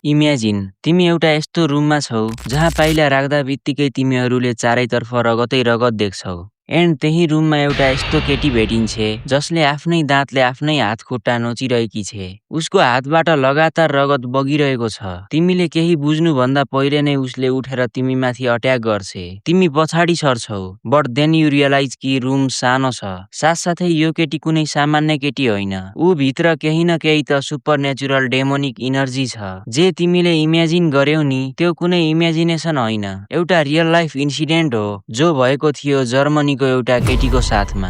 Imagine तिमी एउटा यस्तो रुममा छौ जहाँ पाइला राख्दा बित्तिकै तिमीहरूले चारैतर्फ रगतै रगत देख्छौ। एन्ड त्यही रुममा एउटा यस्तो केटी भेटिन्छे जसले आफ्नै दाँतले आफ्नै हात खुट्टा नोचिरहेकी छे। उसको हातबाट लगातार रगत बगिरहेको छ। तिमीले केही बुझ्नुभन्दा पहिले नै उसले उठेर तिमीमाथि अट्याक गर्छे। तिमी पछाडि सर्छौ, बट देन यु रियलाइज कि रुम सानो छ। साथसाथै यो केटी कुनै सामान्य केटी होइन। ऊ भित्र केही न केही त सुपर नेचुरल डेमोनिक इनर्जी छ। जे तिमीले इमेजिन गर्यौ नि त्यो कुनै इमेजिनेसन होइन, एउटा रियल लाइफ इन्सिडेन्ट हो जो भएको थियो जर्मनीको एउटा केटीको साथमा।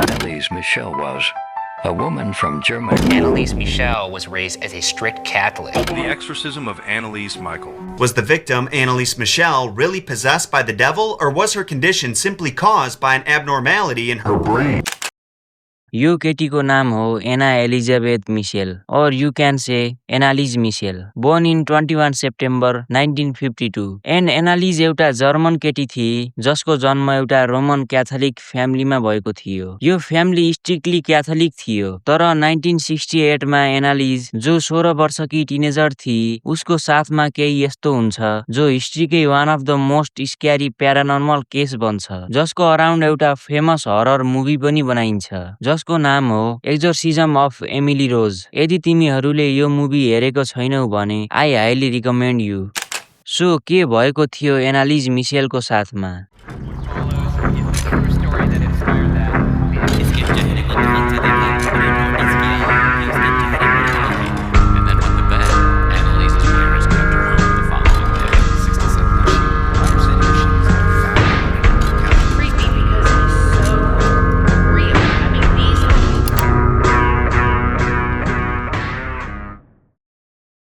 Anneliese Michel was a woman from Germany. Anneliese Michel was raised as a strict Catholic. The Exorcism of Anneliese Michael. Was the victim, Anneliese Michel, really possessed by the devil, or was her condition simply caused by an abnormality in her brain? यो केटीको नाम हो Anna Elizabeth Michel, or you can say Anneliese Michel, born in 21 September 1952। And Anneliese एउटा German केटी थिए जसको जन्म एउटा रोमन क्याथोलिक फ्यामिलीमा भएको थियो। यो फ्यामिली स्ट्रिक्टली क्याथोलिक थियो, तर 1968 मा एनालिज जो 16 वर्षकी टिनेजर थिए उसको साथमा केही यस्तो हुन्छ जो हिस्ट्रीकै one of the most scary paranormal case बन्छ, जसको अराउन्ड एउटा फेमस हरर मुभी पनि बनाइन्छ जसको नाम हो एक्जोर्सिजम अफ एमिली रोज। यदि तिमीहरूले यो मुभी हेरेको छैनौ भने I highly recommend you. So के भएको थियो एनालिज मिसेलको साथमा?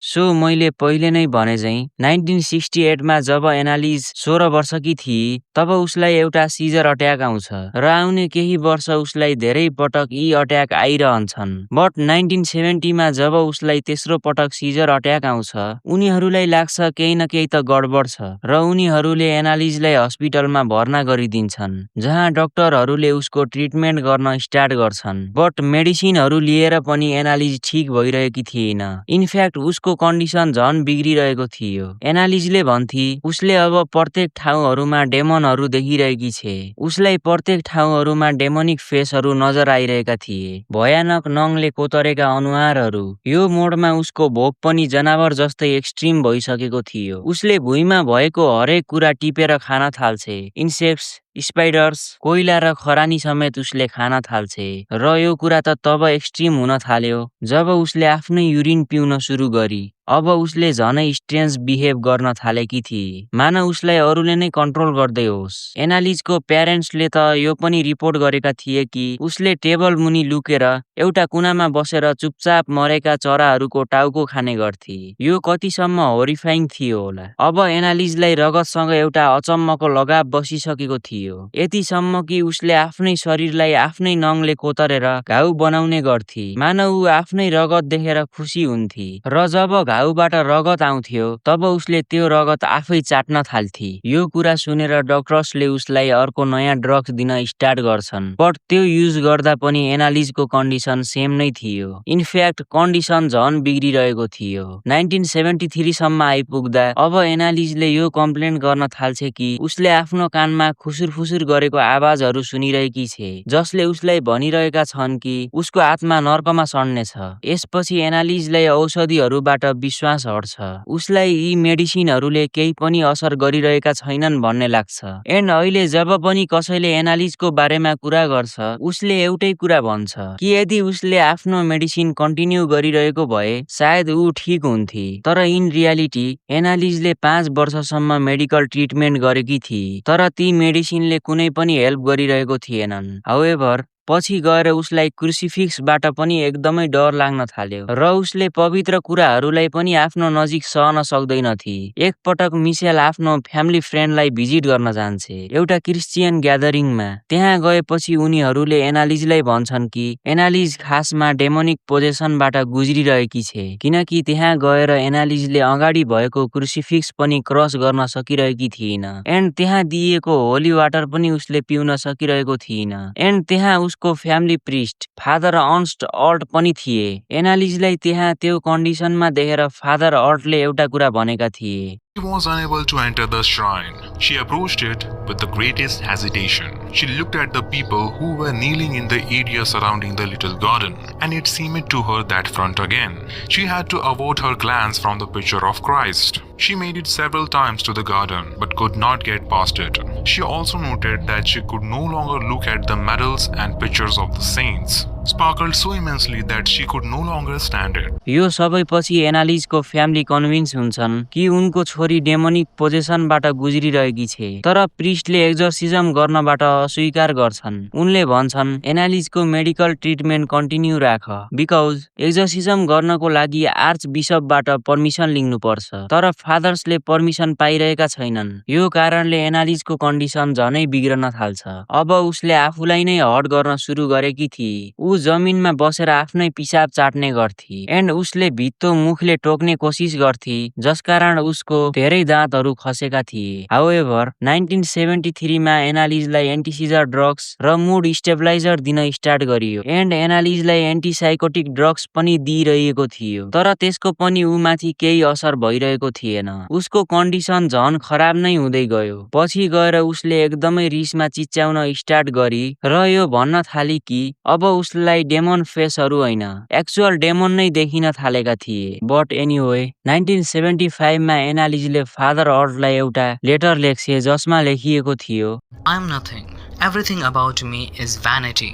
सो मैले पहिले नै भने चाहिँ 1968 मा जब एनालिज 16 वर्षकी थिए तब उसलाई एउटा सिजर अट्याक आउँछ र आउने केही वर्ष उसलाई धेरै पटक यी अट्याक आइरहन्छन्। बट 1970 मा जब उसलाई तेस्रो पटक सिजर अट्याक आउँछ उनीहरूलाई लाग्छ केही न केही त गडबड छ र उनीहरूले एनालिजलाई हस्पिटलमा भर्ना गरिदिन्छन् जहाँ डाक्टरहरूले उसको ट्रिटमेन्ट गर्न स्टार्ट गर्छन्। बट मेडिसिनहरू लिएर पनि एनालिज ठीक भइरहेकी थिएन। इनफ्याक्ट उसको कन्डिसन झन बिग्रिरहेको थियो। एनालिजले भन्थे उसले अब प्रत्येक ठाउँहरूमा डेमनहरू देखिरहेकी छे। उसलाई प्रत्येक ठाउँहरूमा डेमोनिक फेसहरू नजर आइरहेका थिए, भयानक नङले कोतरेका अनुहारहरू। यो मोडमा उसको भोक पनि जनावर जस्तै एक्सट्रिम भइसकेको थियो। उसले भुइँमा भएको हरेक कुरा टिपेर खान थाल्छे, इन्सेक्ट्स, स्पाइडर्स, कोइला र खरानी समेत उसले खान थाल्छे। र यो कुरा त तब एक्सट्रिम हुन थाल्यो जब उसले आफ्नै युरिन पिउन सुरु गरी। अब उसले झनै स्ट्रेन्ज बिहेभ गर्न थालेकी थिए, मानव उसलाई अरूले नै कन्ट्रोल गर्दै होस्। एनालिजको प्यारेन्ट्सले त यो पनि रिपोर्ट गरेका थिए कि उसले टेबल मुनि लुकेर एउटा कुनामा बसेर चुपचाप मरेका चराहरूको टाउको खाने गर्थे। यो कतिसम्म होरिफाइङ थियो होला। अब एनालिजलाई रगतसँग एउटा अचम्मको लगाव बसिसकेको थियो, यतिसम्म कि उसले आफ्नै शरीरलाई आफ्नै नङले कोतरेर घाउ बनाउने गर्थे। मानव ऊ आफ्नै रगत देखेर खुसी हुन्थे र जब घाउबाट रगत आउँथ्यो तब उसले त्यो रगत आफै चाट्न थाल्थे। यो कुरा सुनेर डाक्टर्सले उसलाई अर्को नयाँ ड्रग्स दिन स्टार्ट गर्छन्, बट त्यो युज गर्दा पनि एनालिजको कन्डिसन सेम नै थियो। इनफ्याक्ट कन्डिसन झन बिग्रिरहेको थियो। 1973 सम्म आइपुग्दा अब एनालिजले यो कम्प्लेन गर्न थाल्छ कि उसले आफ्नो कानमा खुसुर फुसुर गरेको आवाजहरू सुनिरहेकी छे जसले उसलाई भनिरहेका छन् कि उसको आत्मा नर्कमा सड्नेछ। यसपछि एनालिजलाई औषधिहरूबाट विश्वास हट्छ। उसलाई यी मेडिसिनहरूले केही पनि असर गरिरहेका छैनन् भन्ने लाग्छ। एन्ड अहिले जब पनि कसैले एनालिजको बारेमा कुरा गर्छ उसले एउटै कुरा भन्छ कि यदि उसले आफ्नो मेडिसिन कन्टिन्यू गरिरहेको भए सायद ऊ ठीक हुन्थे। तर इन रियालिटी एनालिजले 5 वर्षसम्म मेडिकल ट्रिटमेन्ट गरेकी थिए, तर ती मेडिसिनले कुनै पनि हेल्प गरिरहेको थिएनन्। हाउएभर पछि गएर उसलाई क्रुसिफिक्सबाट पनि एकदमै डर लाग्न थाल्यो र उसले पवित्र कुराहरूलाई पनि आफ्नो नजिक सहन सक्दैनथे। एक पटक मिसेल आफ्नो फ्यामिली फ्रेन्डलाई भिजिट गर्न जान्छे एउटा क्रिस्चियन ग्यादरिङमा। त्यहाँ गएपछि उनीहरूले एनालिजलाई भन्छन् कि एनालिज खासमा डेमोनिक पोजेसनबाट गुज्रिरहेकी छे, किनकि त्यहाँ गएर एनालिजले अगाडि भएको क्रुसिफिक्स पनि क्रस गर्न सकिरहेकी थिएन। एन्ड त्यहाँ दिएको होली वाटर पनि उसले पिउन सकिरहेको थिएन। एन्ड त्यहाँ जोसेफको family priest father Ernst Alt पनि थिए। एनालिजलाई त्यहाँ त्यो कन्डिसनमा देखेर फादर अल्टले एउटा कुरा भनेका थिए। She was unable to enter the shrine. She approached it with the greatest hesitation. She looked at the people who were kneeling in the area surrounding the little garden, and it seemed to her that front again. She had to avert her glance from the picture of Christ. She made it several times to the garden, but could not get past it. She also noted that she could no longer look at the medals and pictures of the saints, sparkled so immensely that she could no longer stand it. यो सबै पछि एनालिजको family convince हुन्छन् कि उनको छोरी demonic पोजेसनबाट गुज्रिरहेकी छे, तर Presley एक्जर्सिजम गर्नबाट अस्वीकार गर्छन्। उनले भन्छन् एनालिजको मेडिकल ट्रिटमेन्ट कन्टिन्यू राख, बिकज एक्जर्सिजम गर्नको लागि आर्च बिशपबाट पर्मिसन लिनुपर्छ, तर फादर्सले पर्मिसन पाइरहेका छैनन्। यो कारणले एनालिजको कन्डिसन झनै बिग्रन थाल्छ। अब उसले आफूलाई नै हर्ट गर्न सुरु गरेकी थिए। ऊ जमिनमा बसेर आफ्नै पिसाब चाट्ने गर्थी एन्ड उसले भित्तो मुखले टोक्ने कोसिस गर्थी, जसकारण उसको धेरै दाँतहरू खसेका थिए। हाउएभर 1973 मा एनालिजलाई एन्टिसिजर ड्रग्स र मुड स्टेबलाइजर दिन स्टार्ट गरियो एन्ड एनालिजलाई एन्टिसाइकोटिक ड्रग्स पनि दिइरहेको थियो, तर त्यसको पनि ऊमाथि केही असर भइरहेको थिएन। उसको कन्डिसन झन खराब नै हुँदै गयो। पछि गएर उसले एकदमै रिसमा चिच्याउन स्टार्ट गरी र यो भन्न थाली कि अब उसलाई डेमन फेसहरू होइन, एक्चुअल डेमन नै देखिन थालेका थिए। बट एनीवे 1975 मा एनालिजले फादर अल्टलाई एउटा लेटर लेख्छे जसमा लेखिएको थियो, I'm nothing. Everything about me is vanity.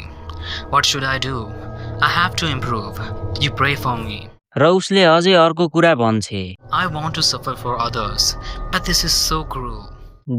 What should I do? I have to improve. You pray for me. र उसले अझै अर्को कुरा भन्छे, I want to suffer for others, but this is so cruel.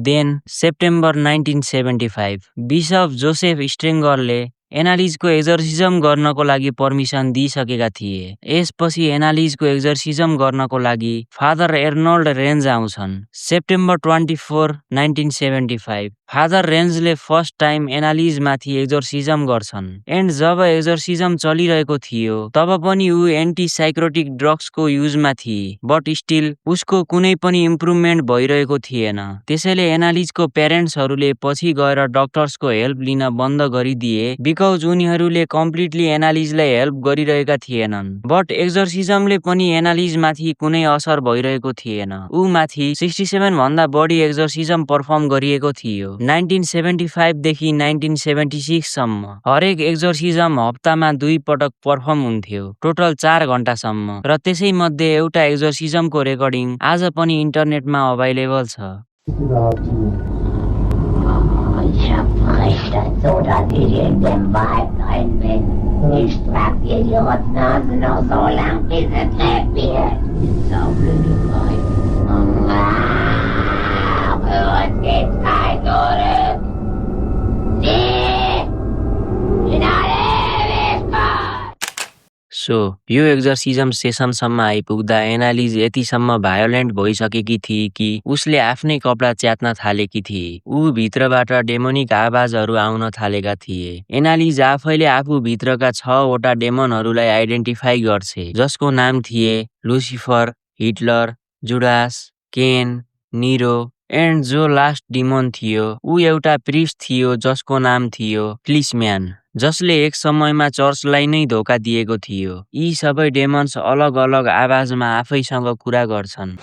Then September 1975 bishop Josef स्ट्रेङ्गरले एनालिजको exorcism गर्नको लागि पर्मिसन दिइसकेका थिए। यसपछि एनालिजको एक्जर्सिजम गर्नको लागि फादर एर्नोल्ड रेन्ज आउँछन्। सेप्टेम्बर 24, 1975 फादर रेन्जले फर्स्ट टाइम एनालिज माथि एक्जर्सिजम गर्छन् एन्ड जब एक्जर्सिजम चलिरहेको थियो तब पनि ऊ एन्टिसाइकोटिक ड्रग्सको युजमा थिए, बट स्टिल उसको कुनै पनि इम्प्रुभमेन्ट भइरहेको थिएन। त्यसैले एनालिजको पेरेन्ट्सहरूले पछि गएर डक्टर्सको हेल्प लिन बन्द गरिदिए, बिकज उनीहरूले कम्प्लिटली एनालिजलाई हेल्प गरिरहेका थिएनन्। बट एक्जर्सिजमले पनि एनालिज माथि कुनै असर भइरहेको थिएन। ऊ माथि 67 भन्दा बढी एक्जर्सिजम पर्फर्म गरिएको थियो। 1975 देखि 1976 सम्म हरेक एक्जर्सिजम हप्तामा 2 पटक पर्फर्म हुन्थ्यो, टोटल 4 घण्टासम्म, र त्यसै मध्ये एउटा एक्जर्सिजमको रेकर्डिङ आज पनि इन्टरनेटमा अभाइलेबल छ। Ich verspreche dazu, dass ich in dem Wald drin bin. Ich trag die Idiotenhase noch so lang, bis es lebt wird. So blöde Leute. Für uns gibt's kein Zurück. Sie in alle Ewigkeit. So यो एक्जर्सिजम सेसनसम्म आइपुग्दा एनालिज यतिसम्म violent भइसकेकी थिए कि उसले आफ्नै कपडा च्यात्न थालेकी थिए। ऊ भित्रबाट डेमोनिक आवाजहरू आउन थालेका थिए। एनालिज आफैले आफू भित्रका 6 वटा डेमनहरूलाई आइडेन्टिफाई गर्छे, जसको नाम थिए लुसिफर, हिटलर, जुडास, केन, निरो एन्ड जो लास्ट डिमन थियो ऊ एउटा प्रिस्ट थियो जसको नाम थियो फ्लिसम्यान, जसले एक समयमा चर्चलाई नै धोका दिएको थियो। यी सबै डेमन्स अलग अलग आवाजमा आफैसँग कुरा गर्छन्।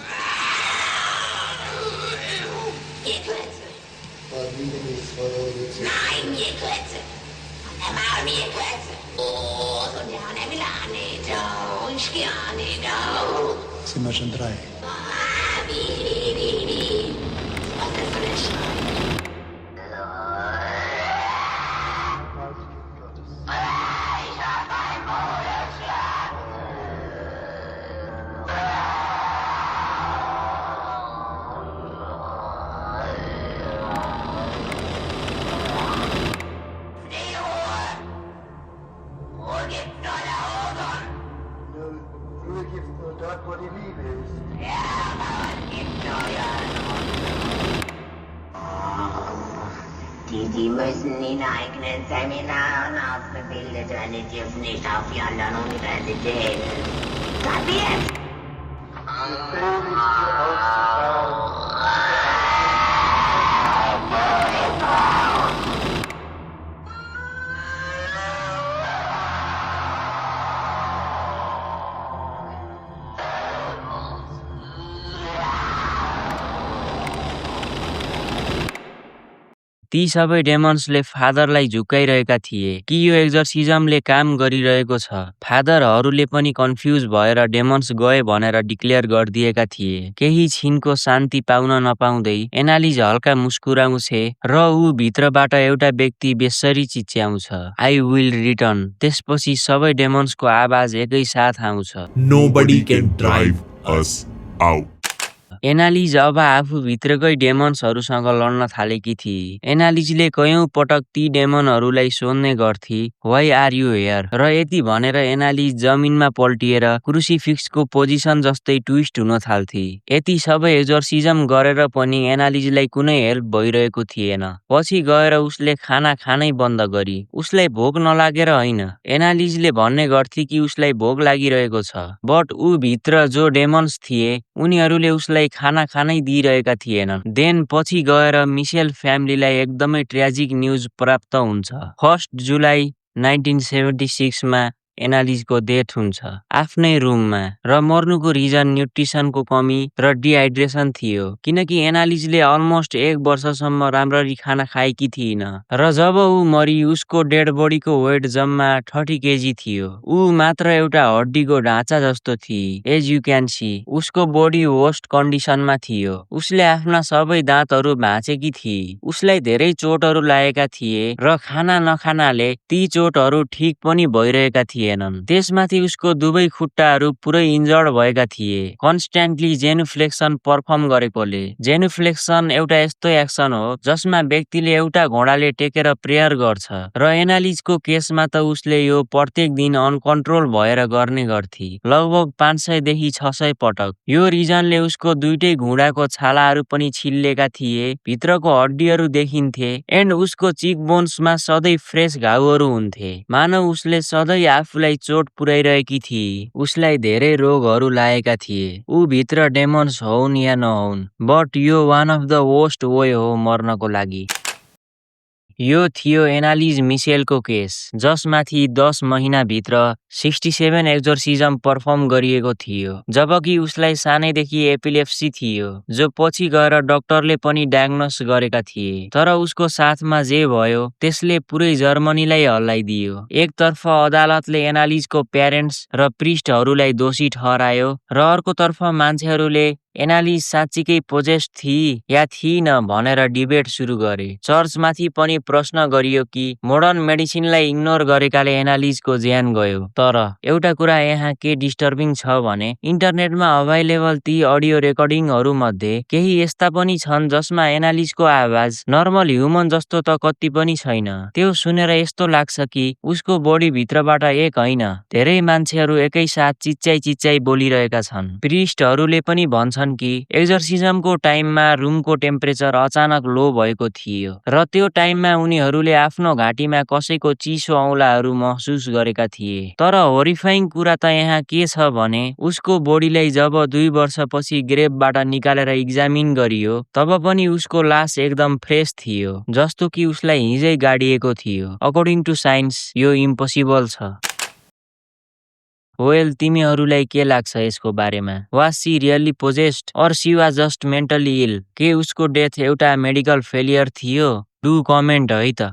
Die müssen in eigenen Seminaren ausgebildet werden, die dürfen nicht auf die anderen Universitäten. Kapiert? ती सबै डेमन्सले फादरलाई झुक्काइरहेका थिए कि यो एक्जर्सिजमले काम गरिरहेको छ। फादरहरूले पनि कन्फ्युज भएर डेमन्स गए भनेर डिक्लेयर गरिदिएका थिए। केही छिनको शान्ति पाउन नपाउँदै एनालिज हल्का मुस्कुराउँछे र ऊ भित्रबाट एउटा व्यक्ति बेसरी चिच्याउँछ, आई विल रिटर्न। त्यसपछि सबै डेमन्सको आवाज एकैसाथ आउँछ, Nobody can drive us out. एनालिज अब आफूभित्रकै डेमन्सहरूसँग लड्न थालेकी थिए। एनालिजले कयौं पटक ती डेमनहरूलाई सोध्ने गर्थी, वाइ आर यु हेयर? र यति भनेर एनालिज जमिनमा पल्टिएर क्रुसिफिक्सको पोजिसन जस्तै ट्विस्ट हुन थाल्थी। यति सबै एक्जर्सिजम गरेर पनि एनालिजलाई कुनै हेल्प भइरहेको थिएन। पछि गएर उसले खाना खानै बन्द गरी। उसलाई भोक नलागेर होइन, एनालिजले भन्ने गर्थी कि उसलाई भोक लागिरहेको छ। बट ऊ भित्र जो डेमन्स थिए उनीहरूले उसलाई खाना खानै दिइरहेका थिएनन्। देन पछि गएर मिसेल फ्यामिलीलाई एकदमै ट्र्याजिक न्युज प्राप्त हुन्छ। 1 जुलाई 1976 मा एनालिजको डेथ हुन्छ आफ्नै रुममा र मर्नुको रिजन न्युट्रिसनको कमी र डिहाइड्रेसन थियो, किनकि एनालिजले अलमोस्ट 1 वर्षसम्म राम्ररी खाना खाएकी थिइन र जब ऊ मरी उसको डेड बडीको वेट जम्मा 30 केजी थियो। ऊ मात्र एउटा हड्डीको ढाँचा जस्तो थिए। एज यु क्यान सी उसको बडी वर्स्ट कन्डिसनमा थियो। उसले आफ्ना सबै दाँतहरू भाँचेकी थिए। उसलाई धेरै चोटहरू लागेका थिए र खाना नखानाले ती चोटहरू ठिक पनि भइरहेका थिए। त्यसमाथि उसको दुवै खुट्टाहरू पुरै इन्जर्ड भएका थिए कन्स्ट्यान्टली जेनुफ्लेक्सन पर्फर्म गरेकोले। जेनुफ्लेक्सन एउटा यस्तो एक्सन हो जसमा व्यक्तिले एउटा घोडाले टेकेर प्रेयर गर्छ र एनालिजको केसमा त उसले यो प्रत्येक दिन अनकन्ट्रोल भएर गर्ने गर्थी, लगभग 500 देखि 600 पटक। यो रिजनले उसको दुईटै घुँडाको छालाहरू पनि छिल्लेका थिए, भित्रको हड्डीहरू देखिन्थे एन्ड उसको चिक बोन्समा सधैँ फ्रेश घाउहरू हुन्थे, मानव उसले सधैँ आफूलाई चोट पुर्याइरहेकी थिए। उसलाई धेरै रोगहरू लागेका थिए, ऊ भित्र डेमन्स होउन् या नहोउन्, बट यो one of the worst way हो मर्नको लागि। यो थियो एनालिज मिसेलको केस, जसमाथि 10 महिनाभित्र 67 एक्जर्सिजम पर्फर्म गरिएको थियो, जबकि उसलाई सानैदेखि एपिलेप्सी थियो, जो पछि गएर डाक्टरले पनि डायग्नोस गरेका थिए। तर उसको साथमा जे भयो त्यसले पुरै जर्मनीलाई हल्लाइदियो। एकतर्फ अदालतले एनालिजको प्यारेन्ट्स र प्रिस्टहरूलाई दोषी ठहरायो र अर्कोतर्फ मान्छेहरूले एनालिज साँच्चीकै पोजेस्ट थिए या थिइन भनेर डिबेट सुरु गरे। चर्चमाथि पनि प्रश्न गरियो कि मोडर्न मेडिसिनलाई इग्नोर गरेकाले एनालिजको ज्यान गयो। तर एउटा कुरा यहाँ के डिस्टर्बिङ छ भने इन्टरनेटमा अभाइलेबल ती अडियो रेकर्डिङहरू मध्ये केही यस्ता पनि छन् जसमा एनालिजको आवाज नर्मल ह्युमन जस्तो त कति पनि छैन। त्यो सुनेर यस्तो लाग्छ कि उसको बडी भित्रबाट एक होइन, धेरै मान्छेहरू एकैसाथ चिच्चाइ बोलिरहेका छन्। प्रिस्टहरूले पनि भन्छन् कि एक्जर्सिजमको टाइममा रुमको टेम्परेचर अचानक लो भएको थियो र त्यो टाइममा उनीहरूले आफ्नो घाँटीमा कसैको चिसो औँलाहरू महसुस गरेका थिए। तर होरिफाइङ कुरा त यहाँ के छ भने उसको बडीलाई जब 2 वर्षपछि ग्रेभबाट निकालेर इक्जामिन गरियो तब पनि उसको लास एकदम फ्रेस थियो, जस्तो कि उसलाई हिजै गाडिएको थियो। अकर्डिङ टु साइन्स यो इम्पोसिबल छ। वेल, तिमीहरूलाई के लाग्छ यसको बारेमा? वाज सी रियली पोजेस्ड और सी वाज जस्ट मेन्टली इल? के उसको डेथ एउटा मेडिकल फेलियर थियो? डु कमेन्ट है त।